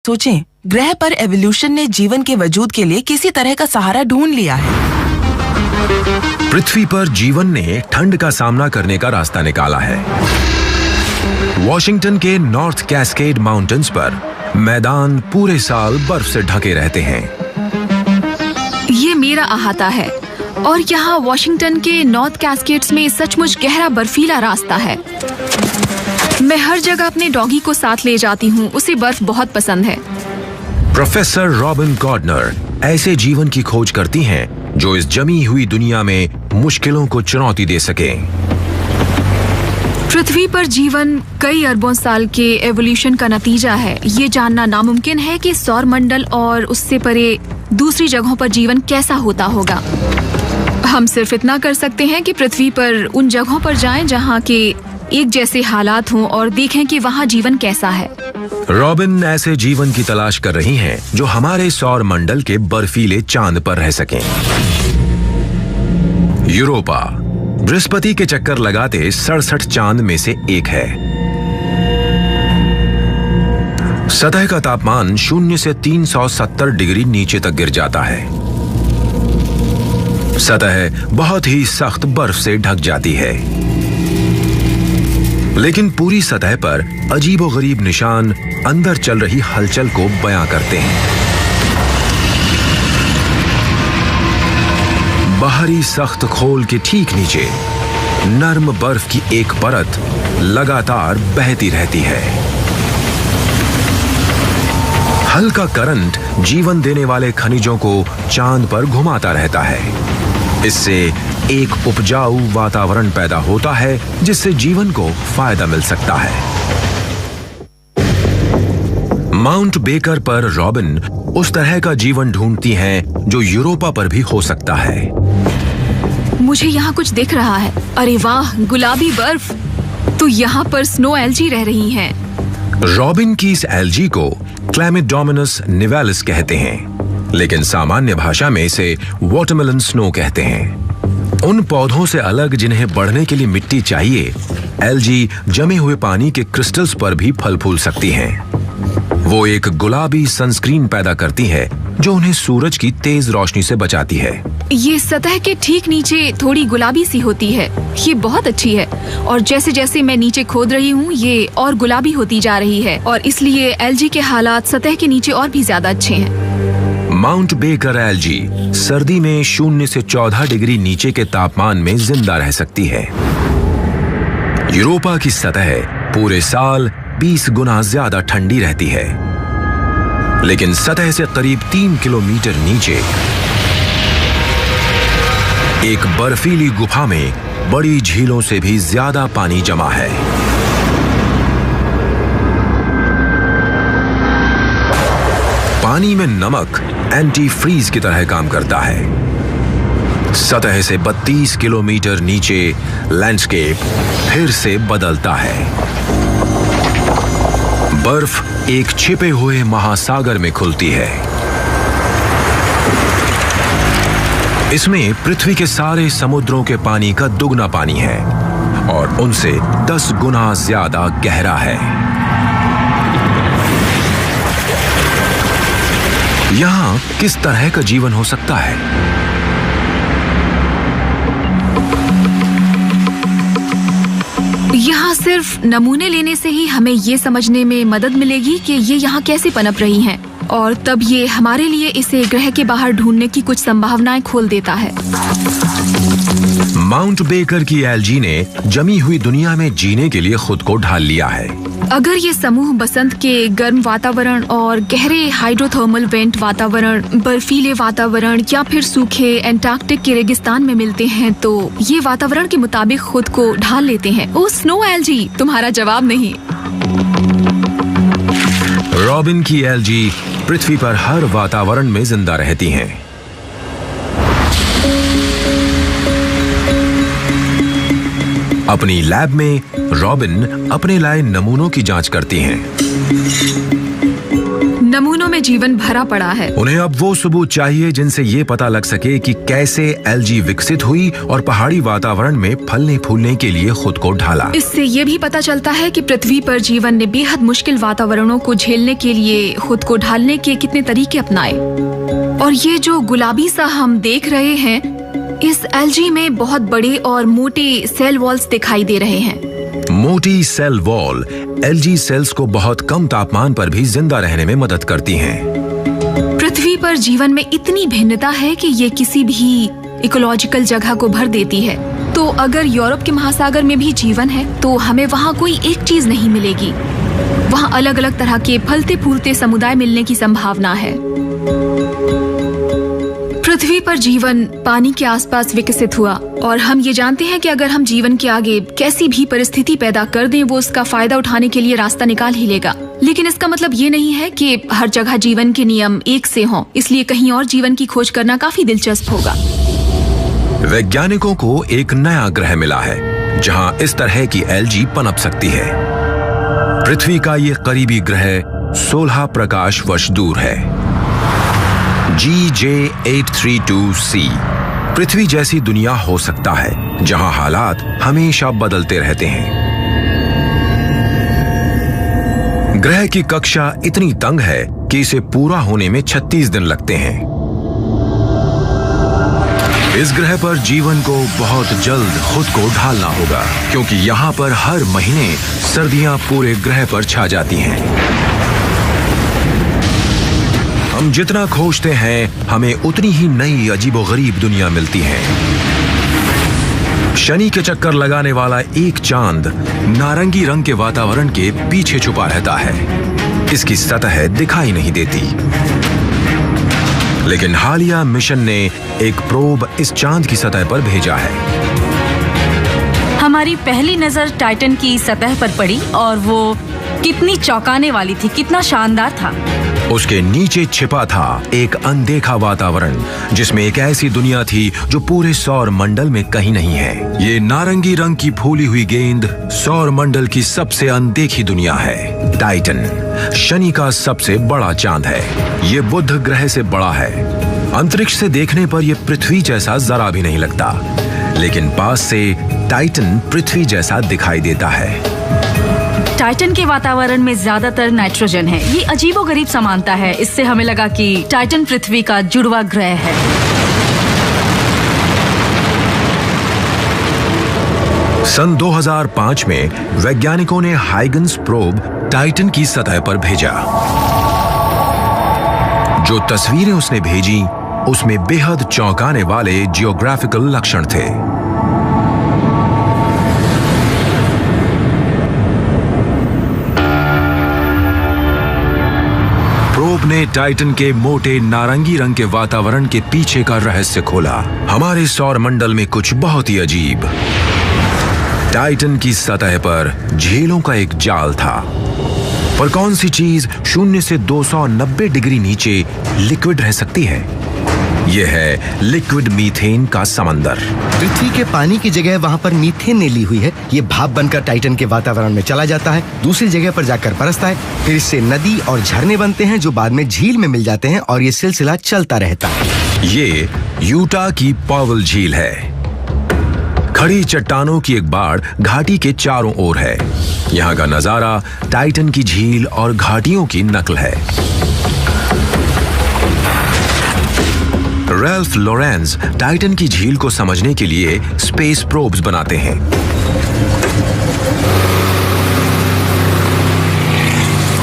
सोचें, ग्रह पर एवोल्यूशन ने जीवन के वजूद के लिए किसी तरह का सहारा ढूंढ लिया है। पृथ्वी पर जीवन ने ठंड का सामना करने का रास्ता निकाला है। वॉशिंगटन के नॉर्थ कैस्केड माउंटेन्स पर मैदान पूरे साल बर्फ से ढके रहते हैं। ये मेरा अहाता है और यहाँ वॉशिंगटन के नॉर्थ कैस्केड्स में सचमुच गहरा बर्फीला रास्ता है। मैं हर जगह अपने डॉगी को साथ ले जाती हूँ, उसे बर्फ बहुत पसंद है। प्रोफेसर रॉबिन गॉर्डनर ऐसे जीवन की खोज करती हैं जो इस जमी हुई दुनिया में मुश्किलों को चुनौती दे सके। पृथ्वी पर जीवन कई अरबों साल के एवोल्यूशन का नतीजा है। ये जानना नामुमकिन है कि सौर मंडल और उससे परे दूसरी जगहों पर जीवन कैसा होता होगा। हम सिर्फ इतना कर सकते हैं कि पृथ्वी पर उन जगहों पर जाएं जहां के एक जैसे हालात हों और देखें कि वहां जीवन कैसा है। रॉबिन ऐसे जीवन की तलाश कर रही हैं जो हमारे सौर मंडल के बर्फीले चांद पर रह सकें। यूरोपा बृहस्पति के चक्कर लगाते 67 चांद में से एक है। सतह का तापमान 0 से 370 डिग्री नीचे तक गिर जाता है। सतह बहुत ही सख्त बर्फ से ढक जाती है, लेकिन पूरी सतह पर अजीबोगरीब निशान अंदर चल रही हलचल को बयां करते हैं। बाहरी सख्त खोल के ठीक नीचे नर्म बर्फ की एक परत लगातार बहती रहती है। हल्का करंट जीवन देने वाले खनिजों को चांद पर घुमाता रहता है। इससे एक उपजाऊ वातावरण पैदा होता है जिससे जीवन को फायदा मिल सकता है। माउंट बेकर पर रॉबिन उस तरह का जीवन ढूंढती हैं जो यूरोपा पर भी हो सकता है। मुझे यहाँ कुछ दिख रहा है। अरे वाह, गुलाबी बर्फ। तो यहाँ पर स्नो एल्जी रह रही हैं। रॉबिन की इस एल्जी को क्लैमिडोमोनास निवेलिस कहते हैं, लेकिन सामान्य भाषा में इसे वाटरमेलन स्नो कहते हैं। उन पौधों से अलग जिन्हें बढ़ने के लिए मिट्टी चाहिए, एल्जी जमे हुए पानी के क्रिस्टल्स पर भी फल फूल सकती हैं। वो एक गुलाबी सनस्क्रीन पैदा करती है जो उन्हें सूरज की तेज रोशनी से बचाती है। ये सतह के ठीक नीचे थोड़ी गुलाबी सी होती है। ये बहुत अच्छी है और जैसे जैसे मैं नीचे खोद रही हूँ ये और गुलाबी होती जा रही है और इसलिए एल्जी के हालात सतह के नीचे और भी ज्यादा अच्छे हैं। माउंट बेकर एल्जी सर्दी में 0 से 14 डिग्री नीचे के तापमान में जिंदा रह सकती है। यूरोपा की सतह पूरे साल 20 गुना ज्यादा ठंडी रहती है, लेकिन सतह से करीब 3 किलोमीटर नीचे एक बर्फीली गुफा में बड़ी झीलों से भी ज्यादा पानी जमा है। पानी में नमक एंटी फ्रीज की तरह काम करता है। सतह से 32 किलोमीटर नीचे लैंडस्केप फिर से बदलता है। बर्फ एक छिपे हुए महासागर में खुलती है। इसमें पृथ्वी के सारे समुद्रों के पानी का दुगना पानी है और उनसे 10 गुना ज्यादा गहरा है। यहां किस तरह का जीवन हो सकता है? यहाँ सिर्फ नमूने लेने से ही हमें ये समझने में मदद मिलेगी कि ये यहाँ कैसे पनप रही हैं, और तब ये हमारे लिए इसे ग्रह के बाहर ढूंढने की कुछ संभावनाएं खोल देता है। माउंट बेकर की एल्जी ने जमी हुई दुनिया में जीने के लिए खुद को ढाल लिया है। अगर ये समूह बसंत के गर्म वातावरण और गहरे हाइड्रोथर्मल वेंट वातावरण, बर्फीले वातावरण या फिर सूखे एंटार्कटिक के रेगिस्तान में मिलते हैं तो ये वातावरण के मुताबिक खुद को ढाल लेते हैं। ओ स्नो एल्जी, तुम्हारा जवाब नहीं। रॉबिन की एल्जी पृथ्वी पर हर वातावरण में जिंदा रहती हैं। अपनी लैब में रॉबिन अपने लाए नमूनों की जांच करती हैं। नमूनों में जीवन भरा पड़ा है। उन्हें अब वो सबूत चाहिए जिनसे ये पता लग सके कि कैसे एल्जी विकसित हुई और पहाड़ी वातावरण में फलने फूलने के लिए खुद को ढाला। इससे ये भी पता चलता है कि पृथ्वी पर जीवन ने बेहद मुश्किल वातावरणों को झेलने के लिए खुद को ढालने के कितने तरीके अपनाए। और ये जो गुलाबी सा हम देख रहे हैं, इस एल्जी में बहुत बड़े और मोटे सेल वॉल्स दिखाई दे रहे हैं। मोटी सेल वॉल एल्जी सेल्स को बहुत कम तापमान पर भी जिंदा रहने में मदद करती हैं। पृथ्वी पर जीवन में इतनी भिन्नता है कि ये किसी भी इकोलॉजिकल जगह को भर देती है। तो अगर यूरोप के महासागर में भी जीवन है तो हमें वहाँ कोई एक चीज नहीं मिलेगी। वहाँ अलग अलग तरह के फलते फूलते समुदाय मिलने की संभावना है। पृथ्वी पर जीवन पानी के आसपास विकसित हुआ और हम ये जानते हैं कि अगर हम जीवन के आगे कैसी भी परिस्थिति पैदा कर दें, वो उसका फायदा उठाने के लिए रास्ता निकाल ही लेगा। लेकिन इसका मतलब ये नहीं है कि हर जगह जीवन के नियम एक से हों, इसलिए कहीं और जीवन की खोज करना काफी दिलचस्प होगा। वैज्ञानिकों को एक नया ग्रह मिला है जहां इस तरह की एल्जी पनप सकती है। पृथ्वी का ये करीबी ग्रह 16 प्रकाश वर्ष दूर है। GJ832c पृथ्वी जैसी दुनिया हो सकता है जहां हालात हमेशा बदलते रहते हैं। ग्रह की कक्षा इतनी तंग है कि इसे पूरा होने में 36 दिन लगते हैं। इस ग्रह पर जीवन को बहुत जल्द खुद को ढालना होगा, क्योंकि यहाँ पर हर महीने सर्दियां पूरे ग्रह पर छा जाती हैं। हम जितना खोजते हैं हमें उतनी ही नई अजीबोगरीब दुनिया मिलती है। शनि के चक्कर लगाने वाला एक चांद नारंगी रंग के वातावरण के पीछे छुपा रहता है। इसकी सतह दिखाई नहीं देती, लेकिन हालिया मिशन ने एक प्रोब इस चांद की सतह पर भेजा है। हमारी पहली नजर टाइटन की सतह पर पड़ी और वो कितनी चौंकाने वाली थी, कितना शानदार था। उसके नीचे छिपा था एक अनदेखा वातावरण जिसमें एक ऐसी दुनिया थी जो पूरे सौर मंडल में कहीं नहीं है। ये नारंगी रंग की फूली हुई गेंद सौर मंडल की सबसे अनदेखी दुनिया है। टाइटन शनि का सबसे बड़ा चांद है। ये बुध ग्रह से बड़ा है। अंतरिक्ष से देखने पर यह पृथ्वी जैसा जरा भी नहीं लगता, लेकिन पास से टाइटन पृथ्वी जैसा दिखाई देता है। टाइटन के वातावरण में ज्यादातर नाइट्रोजन है। ये अजीबोगरीब समानता है। इससे हमें लगा कि टाइटन पृथ्वी का जुड़वा ग्रह है। सन 2005 में वैज्ञानिकों ने हाइगन्स प्रोब टाइटन की सतह पर भेजा। जो तस्वीरें उसने भेजी उसमें बेहद चौंकाने वाले जियोग्राफिकल लक्षण थे। प्रोब ने टाइटन के मोटे नारंगी रंग के वातावरण के पीछे का रहस्य खोला। हमारे सौर मंडल में कुछ बहुत ही अजीब। टाइटन की सतह पर झीलों का एक जाल था, पर कौन सी चीज 0 से 290 डिग्री नीचे लिक्विड रह सकती है? यह है लिक्विड मीथेन का समंदर। पृथ्वी के पानी की जगह वहाँ पर मीथेन ने ली हुई है। ये भाप बनकर टाइटन के वातावरण में चला जाता है, दूसरी जगह पर जाकर बरसता है, फिर इससे नदी और झरने बनते हैं जो बाद में झील में मिल जाते हैं और ये सिलसिला चलता रहता है। ये यूटा की पॉवल झील है। खड़ी चट्टानों की एक बाड़ घाटी के चारों ओर है। यहाँ का नजारा टाइटन की झील और घाटियों की नकल है। रैल्फ लॉरेंस टाइटन की झील को समझने के लिए स्पेस प्रोब्स बनाते हैं।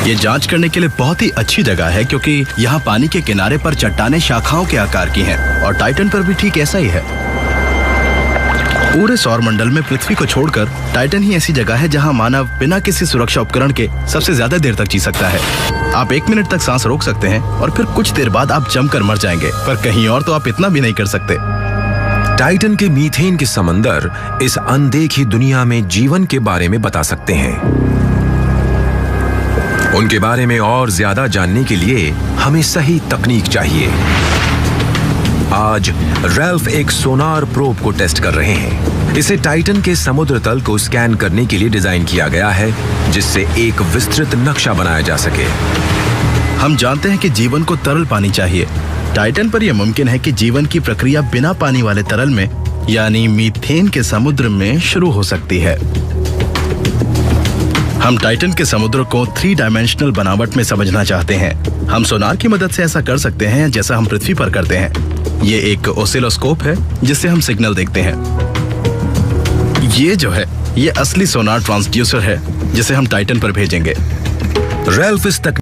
ये जांच करने के लिए बहुत ही अच्छी जगह है, क्योंकि यहाँ पानी के किनारे पर चट्टानें शाखाओं के आकार की हैं और टाइटन पर भी ठीक ऐसा ही है। पूरे सौर मंडल में पृथ्वी को छोड़कर टाइटन ही ऐसी जगह है जहाँ मानव बिना किसी सुरक्षा उपकरण के सबसे ज्यादा देर तक जी सकता है। आप 1 मिनट तक सांस रोक सकते हैं और फिर कुछ देर बाद आप जमकर मर जाएंगे, पर कहीं और तो आप इतना भी नहीं कर सकते। टाइटन के मीथेन के समंदर इस अनदेखी दुनिया में जीवन के बारे में बता सकते हैं। उनके बारे में और ज्यादा जानने के लिए हमें सही तकनीक चाहिए। आज रैल्फ एक सोनार प्रोब को टेस्ट कर रहे हैं। इसे टाइटन के समुद्र तल को स्कैन करने के लिए डिजाइन किया गया है, जिससे एक विस्तृत नक्शा बनाया जा सके। हम जानते हैं कि जीवन को तरल पानी चाहिए। टाइटन पर यह मुमकिन है कि जीवन की प्रक्रिया बिना पानी वाले तरल में यानी मीथेन के समुद्र में शुरू हो सकती है। हम टाइटन के समुद्र को 3 डायमेंशनल बनावट में समझना चाहते हैं। हम सोनार की मदद से ऐसा कर सकते हैं जैसा हम पृथ्वी पर करते हैं। ये एक ओसिलोस्कोप है जिससे हम सिग्नल देखते हैं। ये जो है ये असली सोनार ट्रांसड्यूसर है जिसे हम टाइटन पर भेजेंगे। रैल्फ इस तकनीक